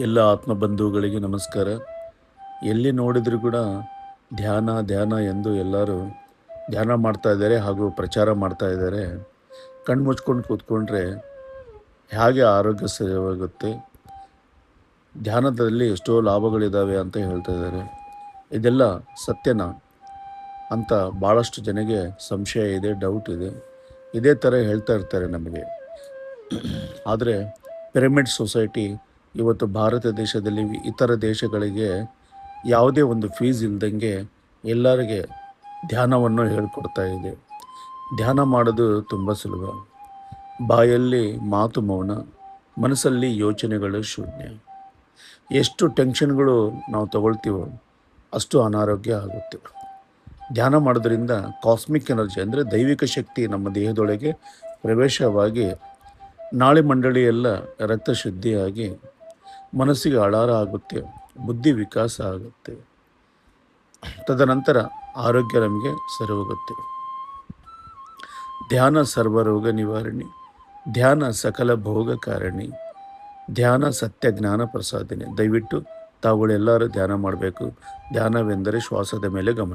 ಎಲ್ಲ ಆತ್ಮಬಂಧುಗಳಿಗೆ ನಮಸ್ಕಾರ. ಎಲ್ಲಿ ನೋಡಿದರೂ ಕೂಡ ಧ್ಯಾನ ಧ್ಯಾನ ಎಂದು ಎಲ್ಲರೂ ಧ್ಯಾನ ಮಾಡ್ತಾ ಇದ್ದಾರೆ ಹಾಗೂ ಪ್ರಚಾರ ಮಾಡ್ತಾ ಇದ್ದಾರೆ. ಕಣ್ಣು ಮುಚ್ಕೊಂಡು ಕೂತ್ಕೊಂಡ್ರೆ ಹೇಗೆ ಆರೋಗ್ಯ ಸರಿಯಾಗುತ್ತೆ, ಧ್ಯಾನದಲ್ಲಿ ಎಷ್ಟೋ ಲಾಭಗಳಿದ್ದಾವೆ ಅಂತ ಹೇಳ್ತಾ ಇದ್ದಾರೆ. ಇದೆಲ್ಲ ಸತ್ಯನಾ ಅಂತ ಭಾಳಷ್ಟು ಜನಗೆ ಸಂಶಯ ಇದೆ, ಡೌಟ್ ಇದೆ. ಇದೇ ಥರ ಹೇಳ್ತಾ ಇರ್ತಾರೆ ನಮಗೆ. ಆದರೆ ಪಿರಮಿಡ್ ಸೊಸೈಟಿ ಇವತ್ತು ಭಾರತ ದೇಶದಲ್ಲಿ ಇತರ ದೇಶಗಳಿಗೆ ಯಾವುದೇ ಒಂದು ಫೀಸ್ ಇಲ್ದಂಗೆ ಎಲ್ಲರಿಗೆ ಧ್ಯಾನವನ್ನು ಹೇಳ್ಕೊಡ್ತಾ ಇದೆ. ಧ್ಯಾನ ಮಾಡೋದು ತುಂಬ ಸುಲಭ. ಬಾಯಲ್ಲಿ ಮಾತು ಮೌನ, ಮನಸ್ಸಲ್ಲಿ ಯೋಚನೆಗಳು ಶೂನ್ಯ. ಎಷ್ಟು ಟೆನ್ಷನ್ಗಳು ನಾವು ತಗೊಳ್ತೀವೋ ಅಷ್ಟು ಅನಾರೋಗ್ಯ ಆಗುತ್ತೆ. ಧ್ಯಾನ ಮಾಡೋದ್ರಿಂದ ಕಾಸ್ಮಿಕ್ ಎನರ್ಜಿ ಅಂದರೆ ದೈವಿಕ ಶಕ್ತಿ ನಮ್ಮ ದೇಹದೊಳಗೆ ಪ್ರವೇಶವಾಗಿ ನಾಳಿ ಮಂಡಳಿಯೆಲ್ಲ ರಕ್ತ ಶುದ್ಧಿಯಾಗಿ ಮನಸ್ಸಿಗೆ ಆಳಾರ ಆಗುತ್ತೆ, ಬುದ್ಧಿ ವಿಕಾಸ ಆಗುತ್ತೆ. ತದನಂತರ ಆರೋಗ್ಯ ನಮಗೆ ಸರಿ ಹೋಗುತ್ತೆ. ಧ್ಯಾನ ಸರ್ವರೋಗ ನಿವಾರಣಿ, ಧ್ಯಾನ ಸಕಲ ಭೋಗ ಕಾರಣಿ, ಧ್ಯಾನ ಸತ್ಯ ಜ್ಞಾನ ಪ್ರಸಾದಿನಿ. ದಯವಿಟ್ಟು ತಾವುಗಳೆಲ್ಲರೂ ಧ್ಯಾನ ಮಾಡಬೇಕು. ಧ್ಯಾನವೆಂದರೆ ಶ್ವಾಸದ ಮೇಲೆ ಗಮನ.